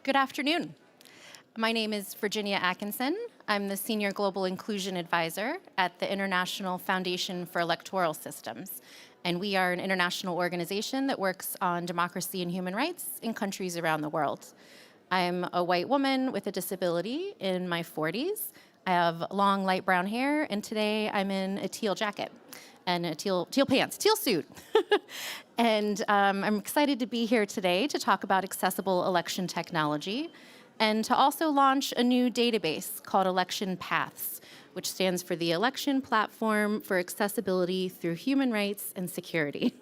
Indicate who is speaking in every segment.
Speaker 1: Good afternoon. My name is Virginia Atkinson. I'm the Senior Global Inclusion Advisor at the International Foundation for Electoral Systems. And we are an international organization that works on democracy and human rights in countries around the world. I'm a white woman with a disability in my 40s. I have long light brown hair, and today I'm in a teal jacket and a teal pants, teal suit. And I'm excited to be here today to talk about accessible election technology and to also launch a new database called Election Paths, which stands for the Election Platform for Accessibility Through Human Rights and Security.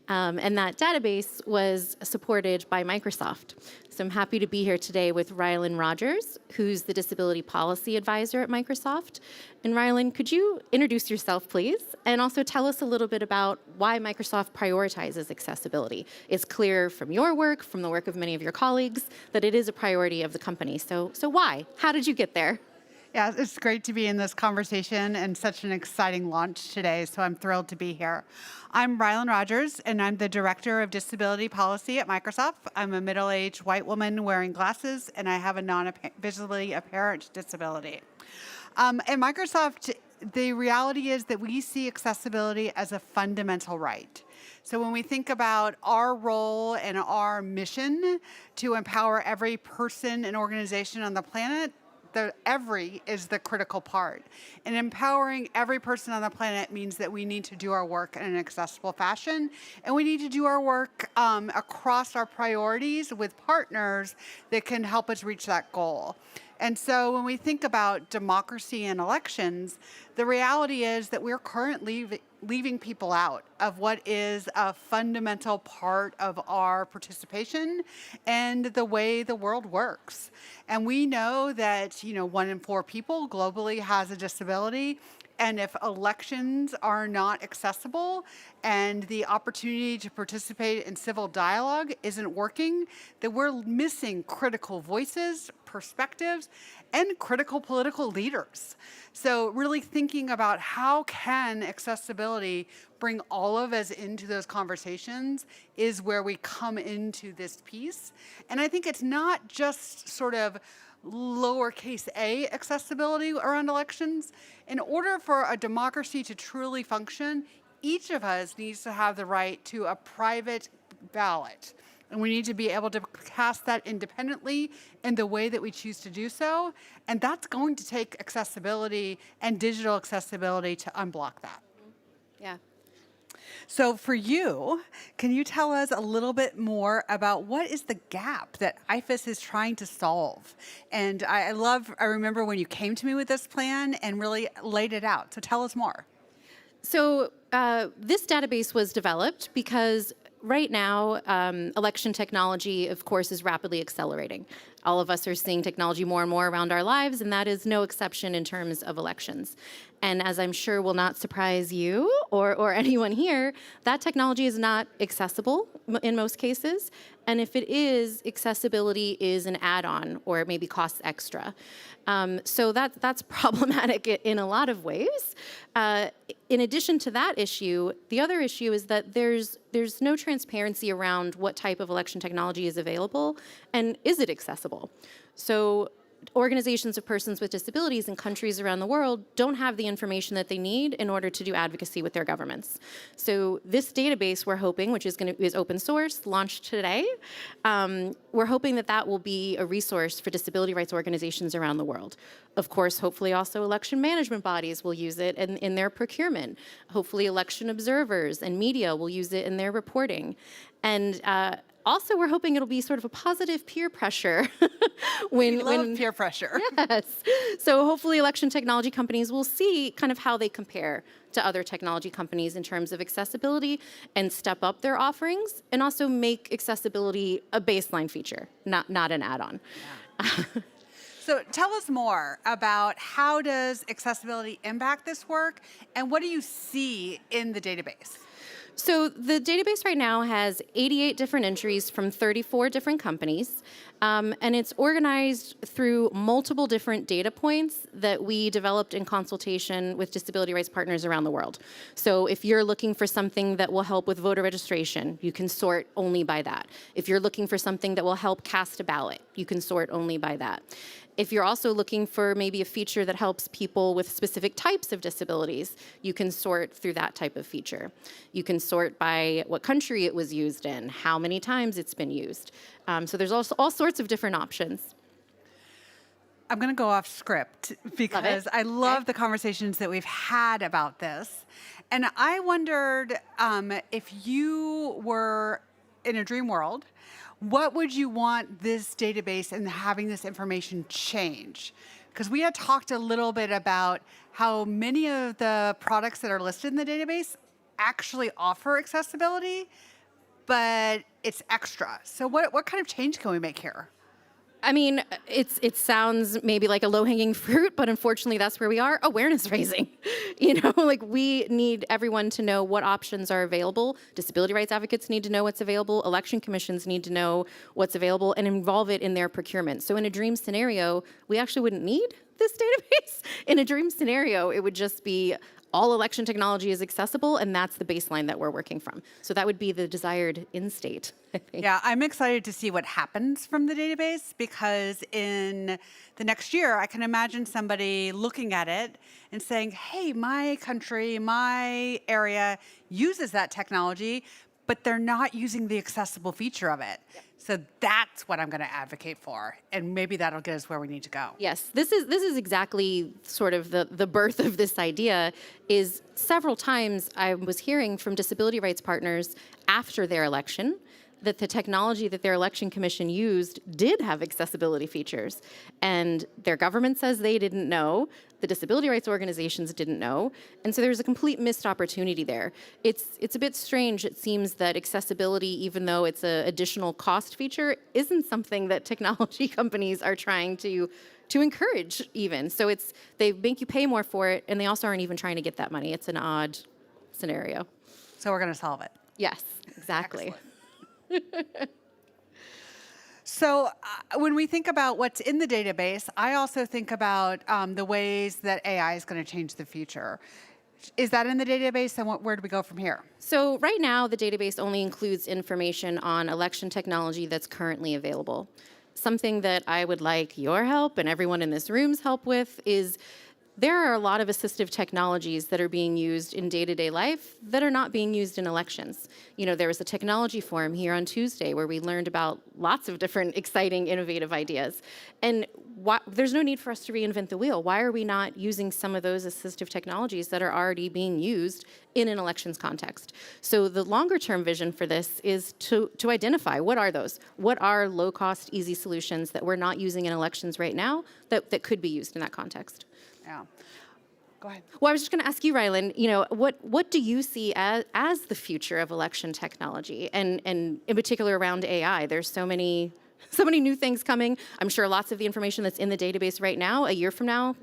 Speaker 1: And that database was supported by Microsoft. So I'm happy to be here today with Rylin Rodgers, who's the Disability Policy Advisor at Microsoft. And Rylin, could you introduce yourself, please? And also tell us a little bit about why Microsoft prioritizes accessibility. It's clear from your work, from the work of many of your colleagues, that it is a priority of the company. So why? How did you get there?
Speaker 2: Yeah, it's great to be in this conversation and such an exciting launch today, so I'm thrilled to be here. I'm Rylin Rodgers, and I'm the Director of Disability Policy at Microsoft. I'm a middle-aged white woman wearing glasses, and I have a non-visibly apparent disability. At Microsoft, the reality is that we see accessibility as a fundamental right. So when we think about our role and our mission to empower every person and organization on the planet, the every is the critical part. And empowering every person on the planet means that we need to do our work in an accessible fashion, and we need to do our work across our priorities with partners that can help us reach that goal. And so when we think about democracy and elections, the reality is that we're currently leaving people out of what is a fundamental part of our participation and the way the world works. And we know that, 1 in 4 people globally has a disability. And if elections are not accessible and the opportunity to participate in civil dialogue isn't working, then we're missing critical voices, perspectives, and critical political leaders. So really thinking about how can accessibility bring all of us into those conversations is where we come into this piece. And I think it's not just sort of lowercase a accessibility around elections. In order for a democracy to truly function, each of us needs to have the right to a private ballot. And we need to be able to cast that independently in the way that we choose to do so. And that's going to take accessibility and digital accessibility to unblock that.
Speaker 1: Yeah.
Speaker 2: So for you, can you tell us a little bit more about what is the gap that IFES is trying to solve? And I remember when you came to me with this plan and really laid it out. So tell us more.
Speaker 1: So this database was developed because right now, election technology, of course, is rapidly accelerating. All of us are seeing technology more and more around our lives, and that is no exception in terms of elections. And as I'm sure will not surprise you or anyone here, that technology is not accessible in most cases. And if it is, accessibility is an add-on or it maybe costs extra. So that's problematic in a lot of ways. In addition to that issue, the other issue is that there's no transparency around what type of election technology is available and is it accessible. So organizations of persons with disabilities in countries around the world don't have the information that they need in order to do advocacy with their governments. So this database we're hoping, which is open source, launched today, we're hoping that will be a resource for disability rights organizations around the world. Of course, hopefully also election management bodies will use it in their procurement. Hopefully election observers and media will use it in their reporting. And also, we're hoping it'll be sort of a positive peer pressure.
Speaker 2: We love peer pressure.
Speaker 1: Yes. So hopefully election technology companies will see kind of how they compare to other technology companies in terms of accessibility and step up their offerings and also make accessibility a baseline feature, not an add-on.
Speaker 2: Yeah. So tell us more about how does accessibility impact this work and what do you see in the database?
Speaker 1: So the database right now has 88 different entries from 34 different companies, and it's organized through multiple different data points that we developed in consultation with disability rights partners around the world. So if you're looking for something that will help with voter registration, you can sort only by that. If you're looking for something that will help cast a ballot, you can sort only by that. If you're also looking for maybe a feature that helps people with specific types of disabilities, you can sort through that type of feature. You can sort by what country it was used in, how many times it's been used. So there's also all sorts of different options.
Speaker 2: I'm going to go off script because I love the conversations that we've had about this. And I wondered if you were in a dream world, what would you want this database and having this information change? Because we had talked a little bit about how many of the products that are listed in the database actually offer accessibility, but it's extra. So what kind of change can we make here?
Speaker 1: I mean, it sounds maybe like a low-hanging fruit, but unfortunately that's where we are, awareness raising. Like we need everyone to know what options are available. Disability rights advocates need to know what's available. Election commissions need to know what's available and involve it in their procurement. So in a dream scenario, we actually wouldn't need this database. In a dream scenario, it would just be all election technology is accessible, and that's the baseline that we're working from. So that would be the desired end state, I think.
Speaker 2: Yeah, I'm excited to see what happens from the database because in the next year, I can imagine somebody looking at it and saying, hey, my country, my area uses that technology, but they're not using the accessible feature of it. Yep. So that's what I'm going to advocate for, and maybe that'll get us where we need to go.
Speaker 1: Yes, this is exactly sort of the birth of this idea. Is several times I was hearing from disability rights partners after their election that the technology that their election commission used did have accessibility features, and their government says they didn't know. The disability rights organizations didn't know, and so there's a complete missed opportunity there. It's a bit strange. It seems that accessibility, even though it's an additional cost feature, isn't something that technology companies are trying to encourage even. So they make you pay more for it, and they also aren't even trying to get that money. It's an odd scenario.
Speaker 2: So we're going to solve it.
Speaker 1: Yes, exactly.
Speaker 2: So when we think about what's in the database, I also think about the ways that AI is going to change the future. Is that in the database, and where do we go from here?
Speaker 1: So right now, the database only includes information on election technology that's currently available. Something that I would like your help and everyone in this room's help with is there are a lot of assistive technologies that are being used in day-to-day life that are not being used in elections. There was a technology forum here on Tuesday where we learned about lots of different exciting, innovative ideas. And there's no need for us to reinvent the wheel. Why are we not using some of those assistive technologies that are already being used in an elections context? So the longer-term vision for this is to identify what are those? What are low-cost, easy solutions that we're not using in elections right now that could be used in that context?
Speaker 2: Yeah. Go ahead.
Speaker 1: Well, I was just going to ask you, Rylin, what do you see as the future of election technology, and in particular around AI? There's so many new things coming. I'm sure lots of the information that's in the database right now, a year from now,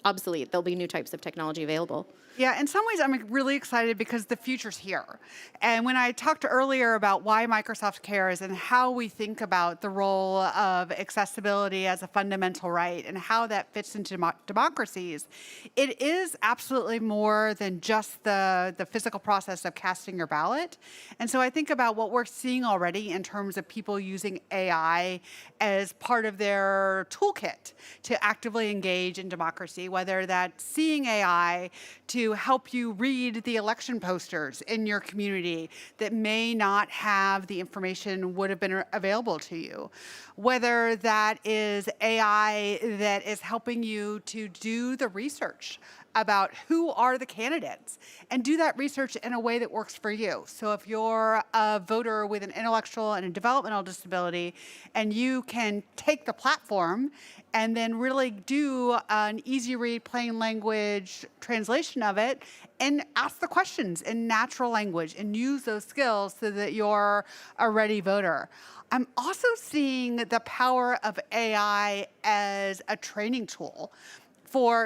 Speaker 1: obsolete. There'll be new types of technology available.
Speaker 2: Yeah, in some ways, I'm really excited because the future's here. And when I talked earlier about why Microsoft cares and how we think about the role of accessibility as a fundamental right and how that fits into democracies, it is absolutely more than just the physical process of casting your ballot. And so I think about what we're seeing already in terms of people using AI as part of their toolkit to actively engage in democracy, whether that's seeing AI to help you read the election posters in your community that may not have the information would have been available to you. Whether that is AI that is helping you to do the research about who are the candidates and do that research in a way that works for you. So if you're a voter with an intellectual and a developmental disability and you can take the platform and then really do an easy read, plain language translation of it and ask the questions in natural language and use those skills so that you're a ready voter. I'm also seeing the power of AI as a training tool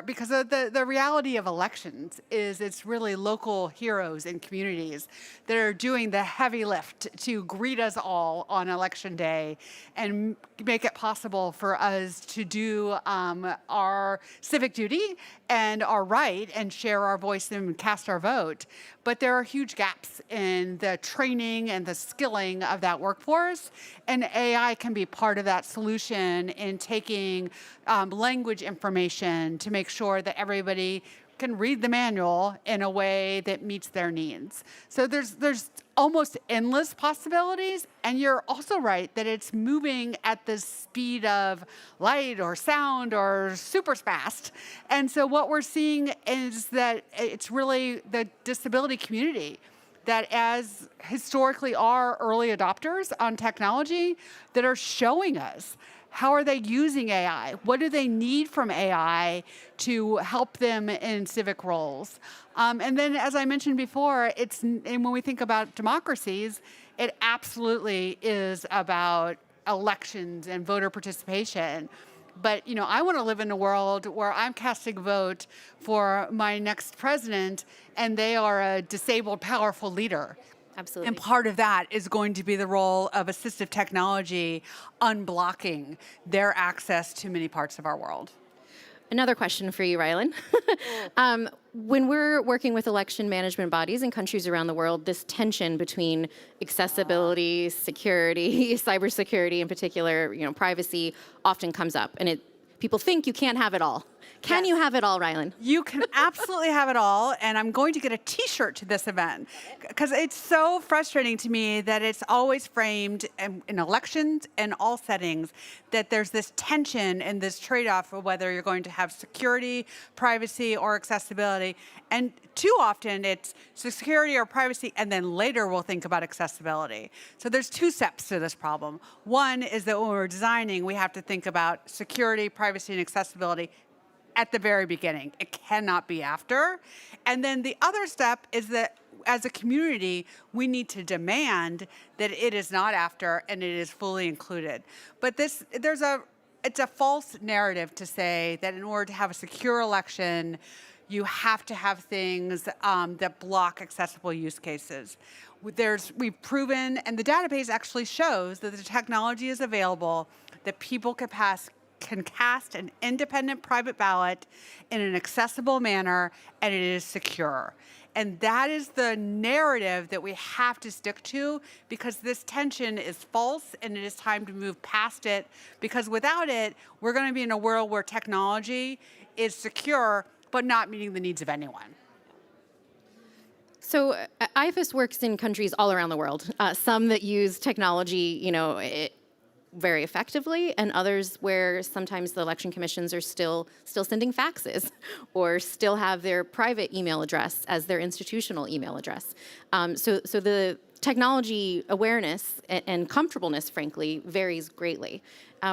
Speaker 2: because of the reality of elections is it's really local heroes and communities that are doing the heavy lift to greet us all on election day and make it possible for us to do our civic duty and our right and share our voice and cast our vote. But there are huge gaps in the training and the skilling of that workforce, and AI can be part of that solution in taking language information to make sure that everybody can read the manual in a way that meets their needs. So there's almost endless possibilities, and you're also right that it's moving at the speed of light or sound or super fast. And so what we're seeing is that it's really the disability community that, as historically are early adopters on technology, that are showing us how are they using AI? What do they need from AI to help them in civic roles? And then, as I mentioned before, and when we think about democracies, it absolutely is about elections and voter participation. But I want to live in a world where I'm casting a vote for my next president, and they are a disabled, powerful leader.
Speaker 1: Absolutely.
Speaker 2: And part of that is going to be the role of assistive technology unblocking their access to many parts of our world.
Speaker 1: Another question for you, Rylin. When we're working with election management bodies in countries around the world, this tension between accessibility, security, cybersecurity in particular, privacy often comes up. And people think you can't have it all. Can you have it all, Rylin?
Speaker 2: You can absolutely have it all, and I'm going to get a T-shirt to this event because it's so frustrating to me that it's always framed in elections and all settings that there's this tension and this trade-off of whether you're going to have security, privacy, or accessibility. And too often it's security or privacy, and then later we'll think about accessibility. So there's two steps to this problem. One is that when we're designing, we have to think about security, privacy, and accessibility at the very beginning. It cannot be after. And then the other step is that as a community, we need to demand that it is not after and it is fully included. But it's a false narrative to say that in order to have a secure election, you have to have things that block accessible use cases. We've proven, and the database actually shows that the technology is available, that people can cast an independent private ballot in an accessible manner, and it is secure. And that is the narrative that we have to stick to, because this tension is false and it is time to move past it, because without it, we're going to be in a world where technology is secure but not meeting the needs of anyone.
Speaker 1: So IFES works in countries all around the world, some that use technology, very effectively, and others where sometimes the election commissions are still sending faxes or still have their private email address as their institutional email address. So the technology awareness and comfortableness, frankly, varies greatly.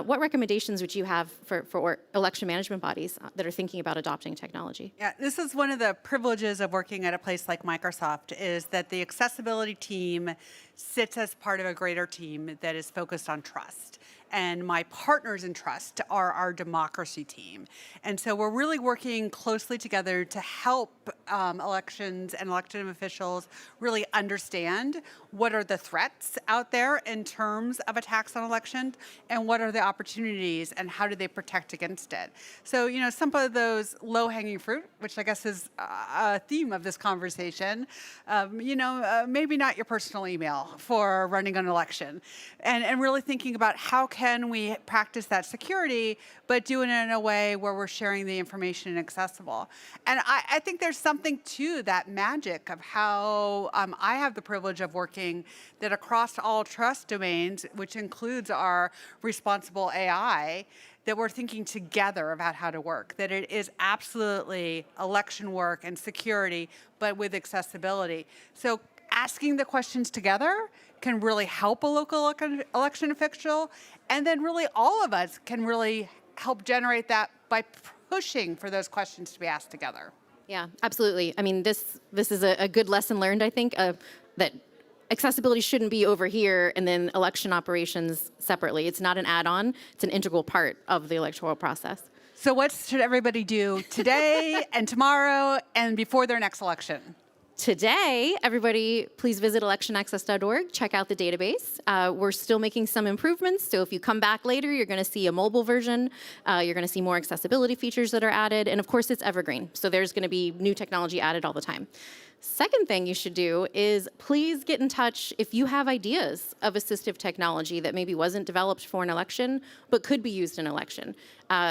Speaker 1: What recommendations would you have for election management bodies that are thinking about adopting technology?
Speaker 2: Yeah, this is one of the privileges of working at a place like Microsoft, is that the accessibility team sits as part of a greater team that is focused on trust. And my partners in trust are our democracy team. And so we're really working closely together to help elections and elected officials really understand what are the threats out there in terms of attacks on elections, and what are the opportunities, and how do they protect against it. So, some of those low-hanging fruit, which I guess is a theme of this conversation, maybe not your personal email for running an election, and really thinking about how can we practice that security, but do it in a way where we're sharing the information and accessible. And I think there's something to that magic of how I have the privilege of working that across all trust domains, which includes our responsible AI, that we're thinking together about how to work, that it is absolutely election work and security, but with accessibility. So asking the questions together can really help a local election official, and then really all of us can really help generate that by pushing for those questions to be asked together.
Speaker 1: Yeah, absolutely. I mean, this is a good lesson learned, I think, that accessibility shouldn't be over here and then election operations separately. It's not an add-on. It's an integral part of the electoral process.
Speaker 2: So what should everybody do today and tomorrow and before their next election?
Speaker 1: Today, everybody, please visit electionaccess.org, check out the database. We're still making some improvements, so if you come back later, you're going to see a mobile version. You're going to see more accessibility features that are added, and of course, it's evergreen, so there's going to be new technology added all the time. Second thing you should do is please get in touch if you have ideas of assistive technology that maybe wasn't developed for an election, but could be used in an election.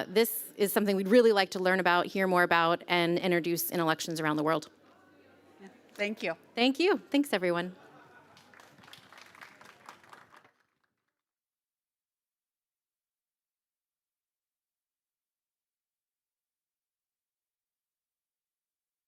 Speaker 1: This is something we'd really like to learn about, hear more about, and introduce in elections around the world.
Speaker 2: Thank you.
Speaker 1: Thank you. Thanks, everyone.